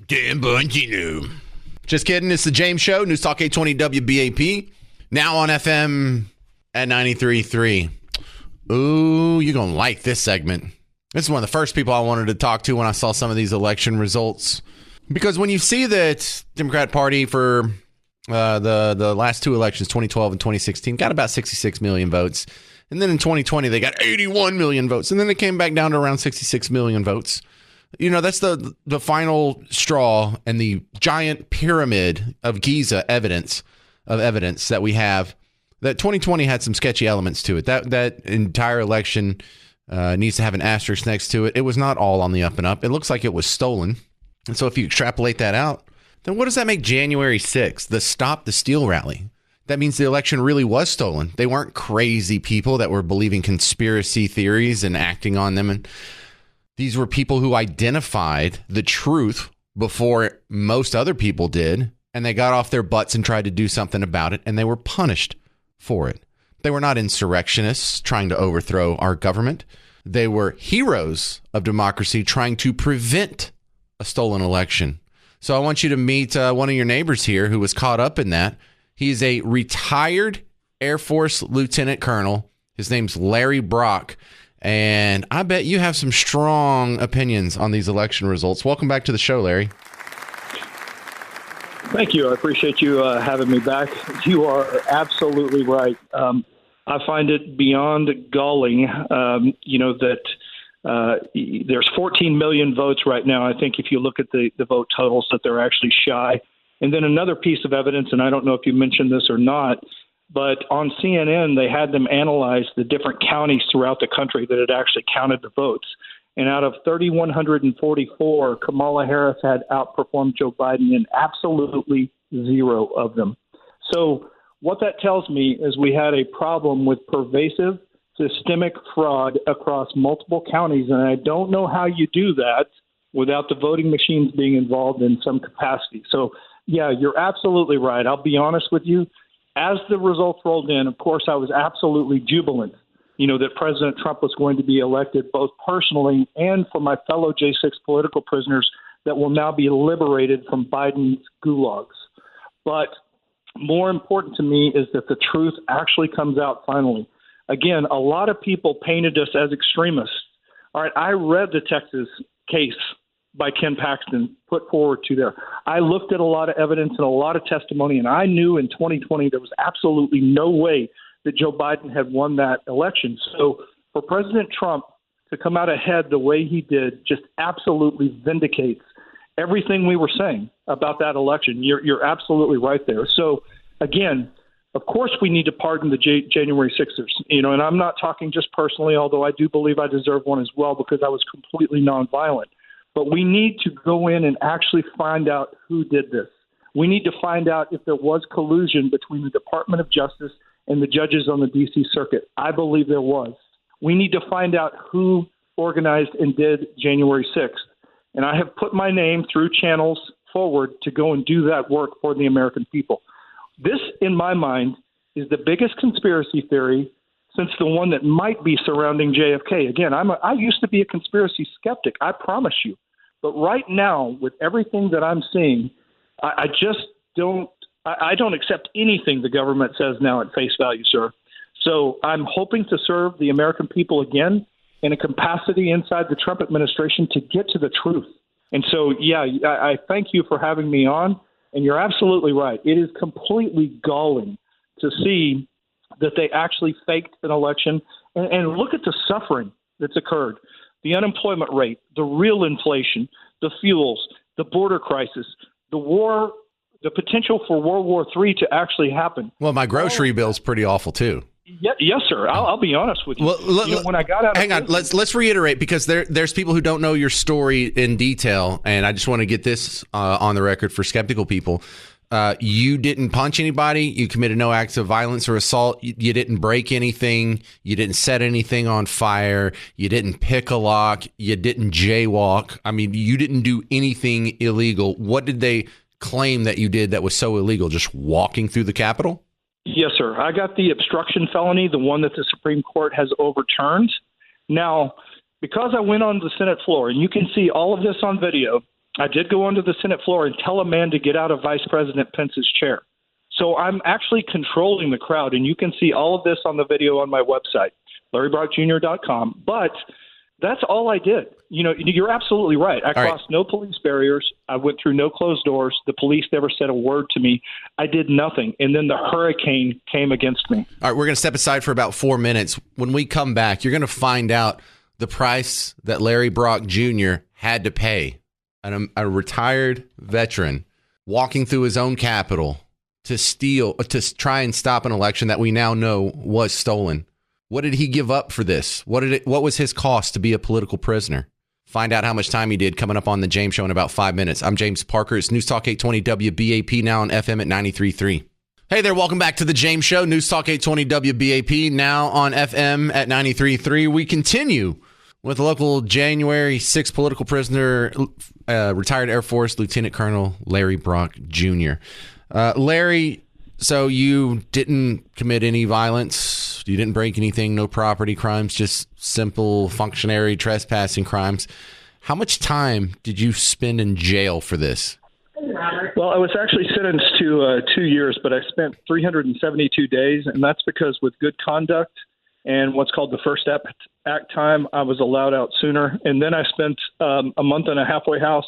Dan Bongino. Just kidding. It's the James Show. News Talk 820 WBAP. Now on FM at 93.3. Ooh, you're going to like this segment. This is one of the first people I wanted to talk to when I saw some of these election results. Because when you see that Democrat Party for the last two elections, 2012 and 2016, got about 66 million votes. And then in 2020, they got 81 million votes. And then it came back down to around 66 million votes. You know, that's the final straw and the giant pyramid of Giza evidence that we have that 2020 had some sketchy elements to it. That entire election needs to have an asterisk next to it. It was not all on the up and up. It looks like it was stolen. And so if you extrapolate that out, then what does that make January 6th, the Stop the Steal rally? That means the election really was stolen. They weren't crazy people that were believing conspiracy theories and acting on them. And these were people who identified the truth before most other people did, and they got off their butts and tried to do something about it, and they were punished for it. They were not insurrectionists trying to overthrow our government. They were heroes of democracy trying to prevent a stolen election. So I want you to meet one of your neighbors here who was caught up in that. He's a retired Air Force lieutenant colonel. His name's Larry Brock. And I bet you have some strong opinions on these election results. Welcome back to the show, Larry. Thank you. I appreciate you having me back. You are absolutely right. I find it beyond galling, that there's 14 million votes right now. I think if you look at the vote totals, that they're actually shy. And then another piece of evidence, and I don't know if you mentioned this or not, but on CNN, they had them analyze the different counties throughout the country that had actually counted the votes. And out of 3,144, Kamala Harris had outperformed Joe Biden in absolutely zero of them. So what that tells me is we had a problem with pervasive systemic fraud across multiple counties. And I don't know how you do that without the voting machines being involved in some capacity. So, yeah, you're absolutely right. I'll be honest with you. As the results rolled in, of course, I was absolutely jubilant, that President Trump was going to be elected, both personally and for my fellow J6 political prisoners that will now be liberated from Biden's gulags. But more important to me is that the truth actually comes out finally. Again, a lot of people painted us as extremists. All right, I read the Texas case by Ken Paxton put forward to there. I looked at a lot of evidence and a lot of testimony, and I knew in 2020 there was absolutely no way that Joe Biden had won that election. So for President Trump to come out ahead the way he did just absolutely vindicates everything we were saying about that election. You're absolutely right there. So, again, of course we need to pardon the January 6ers, and I'm not talking just personally, although I do believe I deserve one as well because I was completely nonviolent. But we need to go in and actually find out who did this. We need to find out if there was collusion between the Department of Justice and the judges on the D.C. Circuit. I believe there was. We need to find out who organized and did January 6th. And I have put my name through channels forward to go and do that work for the American people. This, in my mind, is the biggest conspiracy theory since the one that might be surrounding JFK. Again, I used to be a conspiracy skeptic, I promise you. But right now, with everything that I'm seeing, I just don't accept anything the government says now at face value, sir. So I'm hoping to serve the American people again in a capacity inside the Trump administration to get to the truth. And so, yeah, I thank you for having me on. And you're absolutely right. It is completely galling to see that they actually faked an election. And look at the suffering that's occurred. The unemployment rate, the real inflation, the fuels, the border crisis, the war, the potential for World War III to actually happen. Well, my grocery bill's pretty awful, too. Yes, sir. I'll be honest with you. Well, when I got out, hang on. Let's reiterate because there's people who don't know your story in detail, and I just want to get this on the record for skeptical people. You didn't punch anybody. You committed no acts of violence or assault. You didn't break anything. You didn't set anything on fire. You didn't pick a lock. You didn't jaywalk. I mean, you didn't do anything illegal. What did they claim that you did that was so illegal? Just walking through the Capitol? Yes, sir. I got the obstruction felony, the one that the Supreme Court has overturned. Now, because I went on the Senate floor, and you can see all of this on video, I did go onto the Senate floor and tell a man to get out of Vice President Pence's chair. So I'm actually controlling the crowd, and you can see all of this on the video on my website, LarryBrockJr.com. But that's all I did. You're absolutely right. I crossed no police barriers. I went through no closed doors. The police never said a word to me. I did nothing. And then the hurricane came against me. All right, we're going to step aside for about 4 minutes. When we come back, you're going to find out the price that Larry Brock Jr. had to pay. A retired veteran walking through his own capital to try and stop an election that we now know was stolen. What did he give up for this? What was his cost to be a political prisoner? Find out how much time he did coming up on the James Show in about 5 minutes. I'm James Parker. It's News Talk 820 WBAP, now on FM at 93.3. Hey there, welcome back to the James Show. News Talk 820 WBAP, now on FM at 93.3. We continue with local January 6th political prisoner, retired Air Force Lieutenant Colonel Larry Brock Jr. Larry, so you didn't commit any violence, you didn't break anything, no property crimes, just simple functionary trespassing crimes. How much time did you spend in jail for this? Well, I was actually sentenced to 2 years, but I spent 372 days, and that's because with good conduct and what's called the First Act time, I was allowed out sooner. And then I spent a month in a halfway house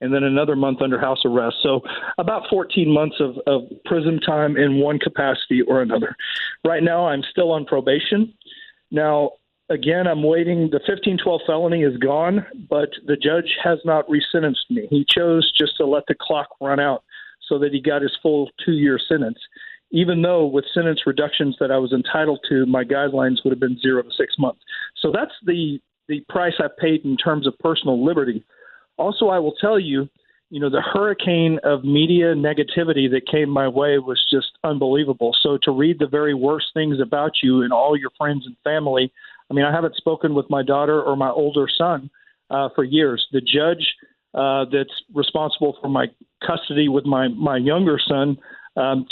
and then another month under house arrest. So about 14 months of prison time in one capacity or another. Right now, I'm still on probation. Now, again, I'm waiting. The 1512 felony is gone, but the judge has not resentenced me. He chose just to let the clock run out so that he got his full 2-year sentence, even though with sentence reductions that I was entitled to, my guidelines would have been 0 to 6 months. So that's the price I paid in terms of personal liberty. Also, I will tell you, the hurricane of media negativity that came my way was just unbelievable. So to read the very worst things about you and all your friends and family, I haven't spoken with my daughter or my older son for years. The judge that's responsible for my custody with my younger son,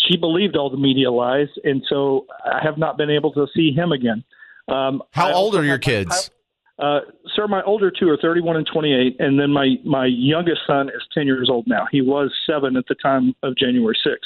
she believed all the media lies, and so I have not been able to see him again. How old are your kids? Sir, my older two are 31 and 28, and then my youngest son is 10 years old now. He was 7 at the time of January 6th.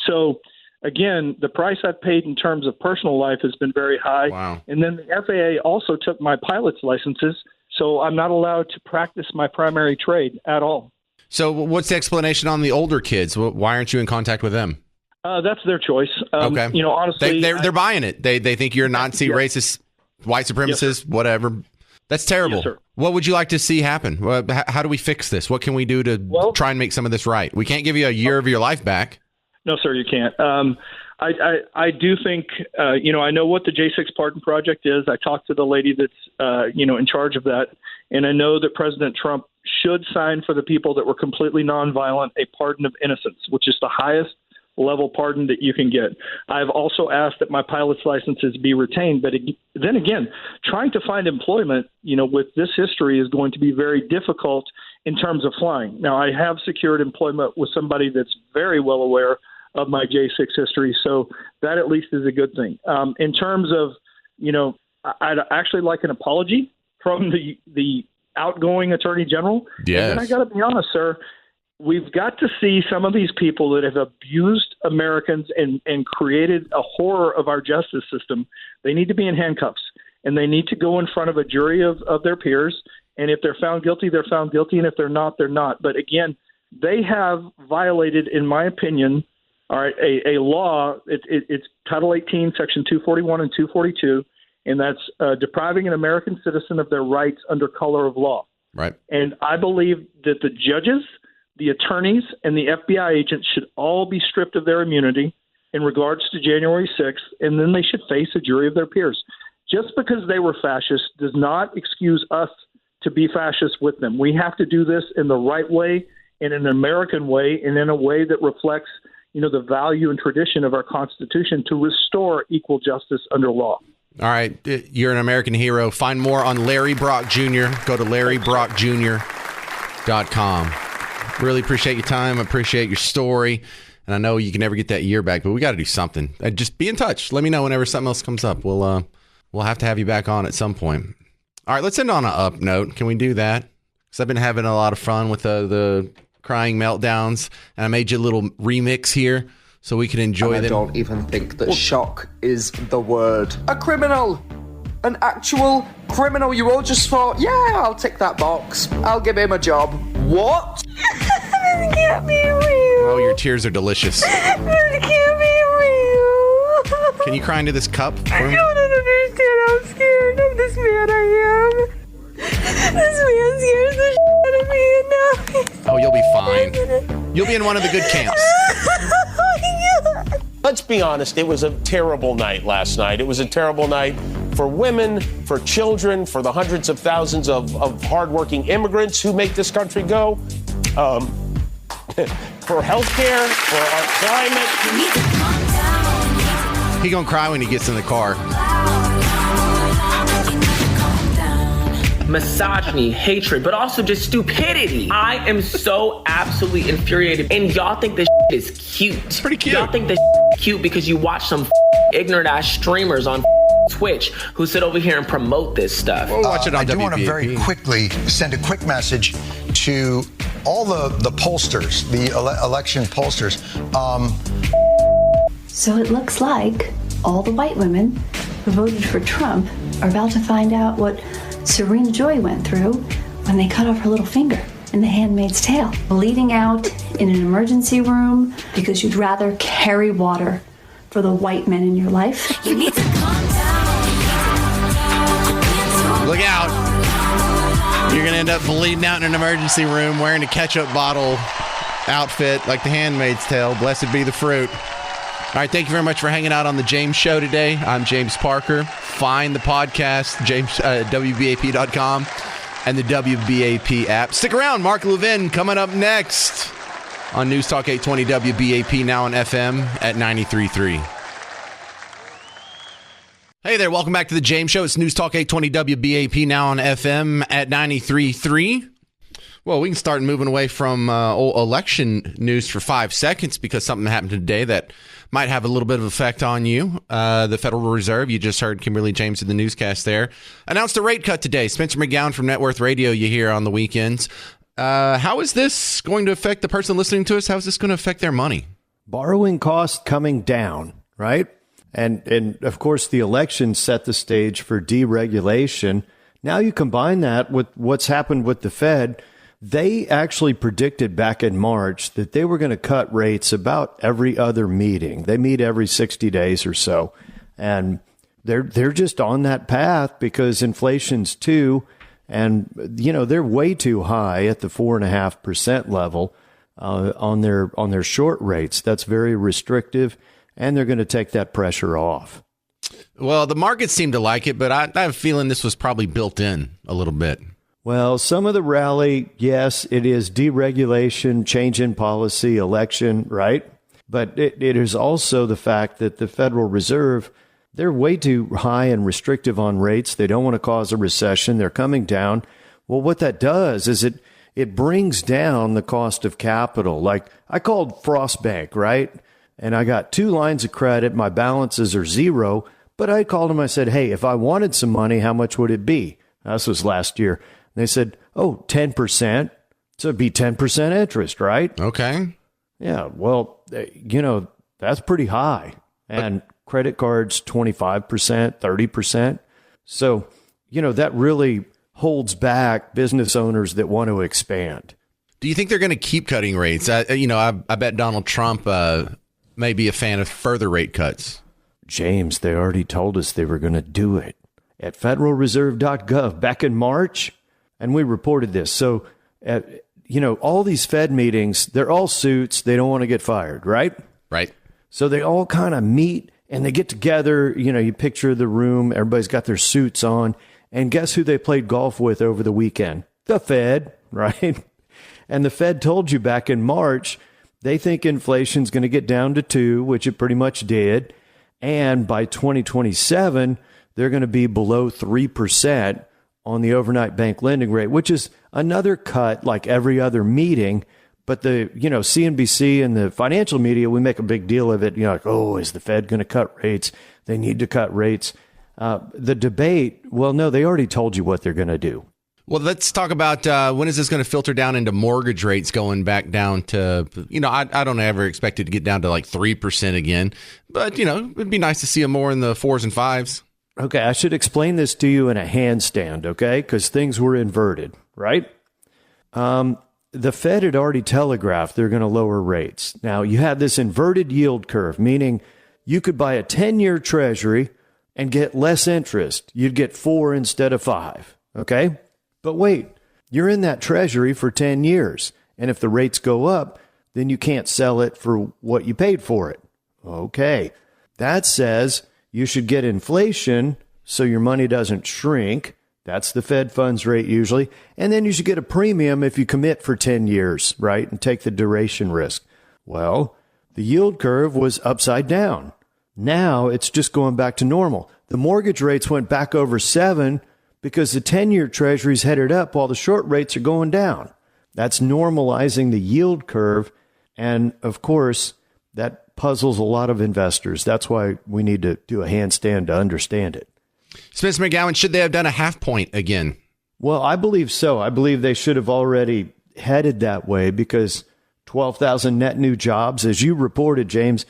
So, again, the price I've paid in terms of personal life has been very high. Wow. And then the FAA also took my pilot's licenses, so I'm not allowed to practice my primary trade at all. So what's the explanation on the older kids? Why aren't you in contact with them? That's their choice. Okay. Honestly, they're buying it. They think you're a Nazi, racist, white supremacist, yes, whatever. That's terrible. Yes, sir. What would you like to see happen? How do we fix this? What can we do to try and make some of this right? We can't give you a year of your life back. No, sir, you can't. I do think, I know what the Jan6 Pardon Project is. I talked to the lady that's, in charge of that. And I know that President Trump should sign for the people that were completely nonviolent a pardon of innocence, which is the highest level pardon that you can get. I've also asked that my pilot's licenses be retained. But then again, trying to find employment, with this history is going to be very difficult in terms of flying. Now, I have secured employment with somebody that's very well aware of my J6 history. So that at least is a good thing. In terms of, I'd actually like an apology from the outgoing Attorney General. Yes. And I got to be honest, sir, we've got to see some of these people that have abused Americans and created a horror of our justice system. They need to be in handcuffs, and they need to go in front of a jury of their peers. And if they're found guilty, they're found guilty. And if they're not, they're not. But again, they have violated, in my opinion, all right, a law. It's Title 18, Section 241 and 242, and that's depriving an American citizen of their rights under color of law. Right. And I believe that the judges, the attorneys, and the FBI agents should all be stripped of their immunity in regards to January 6th, and then they should face a jury of their peers. Just because they were fascists does not excuse us to be fascists with them. We have to do this in the right way, in an American way, and in a way that reflects, the value and tradition of our Constitution to restore equal justice under law. All right. You're an American hero. Find more on Larry Brock Jr. Go to LarryBrockJr.com. Really appreciate your time. Appreciate your story. And I know you can never get that year back, but we got to do something. Just be in touch. Let me know whenever something else comes up. We'll have to have you back on at some point. All right. Let's end on an up note. Can we do that? So I've been having a lot of fun with the crying meltdowns, and I made you a little remix here so we can enjoy them. I don't even think that shock is the word. A criminal! An actual criminal. You all just thought, yeah, I'll tick that box. I'll give him a job. What? This can't be real. Oh, your tears are delicious. This can't be real. Can you cry into this cup for I me? don't understand how scared of this man I am. This man scares the shit out of me and now. Oh, you'll be fine. You'll be in one of the good camps. Oh my God. Let's be honest, it was a terrible night last night. It was a terrible night for women, for children, for the hundreds of thousands of hardworking immigrants who make this country go, for healthcare, for our climate. He gonna cry when he gets in the car. Misogyny, hatred, but also just stupidity. I am so absolutely infuriated. And y'all think this is cute. Pretty cute. Y'all think this cute because you watch some ignorant ass streamers on Twitch who sit over here and promote this stuff. We'll watch it on I do want to WBAP. very quickly send a quick message to all the pollsters, the election pollsters. So it looks like all the white women who voted for Trump are about to find out what Serena Joy went through when they cut off her little finger in The Handmaid's Tale, bleeding out in an emergency room because you'd rather carry water for the white men in your life. You need to calm down. Look out. You're going to end up bleeding out in an emergency room wearing a ketchup bottle outfit like The Handmaid's Tale. Blessed be the fruit. All right, thank you very much for hanging out on the James Show today. I'm James Parker. Find the podcast, WBAP.com, and the WBAP app. Stick around. Mark Levin coming up next on News Talk 820 WBAP, now on FM at 93.3. Hey there, welcome back to the James Show. It's News Talk 820 WBAP, now on FM at 93.3. Well, we can start moving away from election news for 5 seconds because something happened today that might have a little bit of effect on you. The Federal Reserve, you just heard Kimberly James in the newscast there, announced a rate cut today. Spencer McGowan from Net Worth Radio, you hear on the weekends. How is this going to affect the person listening to us? How is this going to affect their money? Borrowing costs coming down, right? And of course, the election set the stage for deregulation. Now you combine that with what's happened with the Fed. They actually predicted back in March that they were going to cut rates about every other meeting. They meet every 60 days or so. And they're just on that path because inflation's too. And, you know, they're way too high at the 4.5% level on their short rates. That's very restrictive. And they're going to take that pressure off. Well, the markets seem to like it, but I have a feeling this was probably built in a little bit. Well, some of the rally, yes, it is deregulation, change in policy, election, right? But it is also the fact that the Federal Reserve, they're way too high and restrictive on rates. They don't want to cause a recession. They're coming down. Well, what that does is it brings down the cost of capital. Like I called Frost Bank, right? And I got 2 lines of credit. My balances are zero. But I called them. I said, hey, if I wanted some money, how much would it be? This was last year. They said, 10%. So it'd be 10% interest, right? Okay. Yeah. Well, you know, that's pretty high. And credit cards, 25%, 30%. So, you know, that really holds back business owners that want to expand. Do you think they're going to keep cutting rates? I bet Donald Trump may be a fan of further rate cuts. James, they already told us they were going to do it at federalreserve.gov back in March. And we reported this. So, all these Fed meetings, they're all suits. They don't want to get fired, right? Right. So they all kind of meet and they get together. You know, you picture the room. Everybody's got their suits on. And guess who they played golf with over the weekend? The Fed, right? And the Fed told you back in March, they think inflation's going to get down to 2, which it pretty much did. And by 2027, they're going to be below 3% on the overnight bank lending rate, which is another cut like every other meeting. But the, CNBC and the financial media, we make a big deal of it. Like, oh, is the Fed going to cut rates? They need to cut rates. The debate, well, no, they already told you what they're going to do. Well, let's talk about when is this going to filter down into mortgage rates going back down to, I don't ever expect it to get down to like 3% again. But, it'd be nice to see them more in the 4s and 5s. Okay, I should explain this to you in a handstand, okay? Because things were inverted, right? The Fed had already telegraphed they're going to lower rates. Now, you had this inverted yield curve, meaning you could buy a 10-year treasury and get less interest. You'd get 4 instead of 5, okay? But wait, you're in that treasury for 10 years. And if the rates go up, then you can't sell it for what you paid for it. Okay, that says you should get inflation so your money doesn't shrink. That's the Fed funds rate usually. And then you should get a premium if you commit for 10 years, right? And take the duration risk. Well, the yield curve was upside down. Now it's just going back to normal. The mortgage rates went back over 7 because the 10-year treasury's headed up while the short rates are going down. That's normalizing the yield curve. And of course, that puzzles a lot of investors. That's why we need to do a handstand to understand it. Spencer McGowan, should they have done a half point again? Well, I believe so. I believe they should have already headed that way because 12,000 net new jobs, as you reported, James,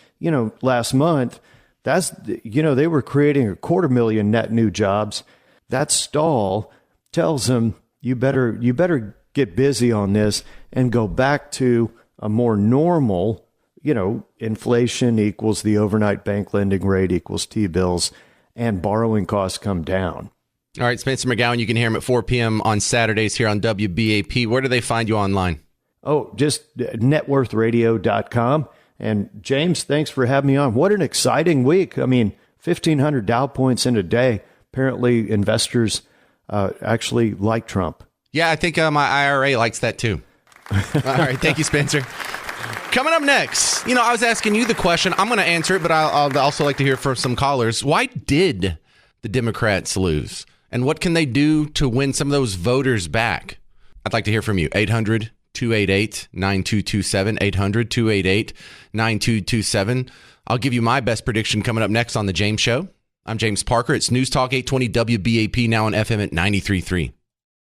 last month, that's, they were creating 250,000 net new jobs. That stall tells them you better get busy on this and go back to a more normal, inflation equals the overnight bank lending rate equals T-bills and borrowing costs come down. All right, Spencer McGowan, you can hear him at 4 p.m. on Saturdays here on WBAP. Where do they find you online? Oh, just networthradio.com. And James, thanks for having me on. What an exciting week. 1,500 Dow points in a day. Apparently, investors actually like Trump. Yeah, I think my IRA likes that too. All right. Thank you, Spencer. Coming up next, I was asking you the question. I'm going to answer it, but I'll also like to hear from some callers. Why did the Democrats lose? And what can they do to win some of those voters back? I'd like to hear from you. 800-288-9227. 800-288-9227. I'll give you my best prediction coming up next on The James Show. I'm James Parker. It's News Talk 820 WBAP, now on FM at 93.3.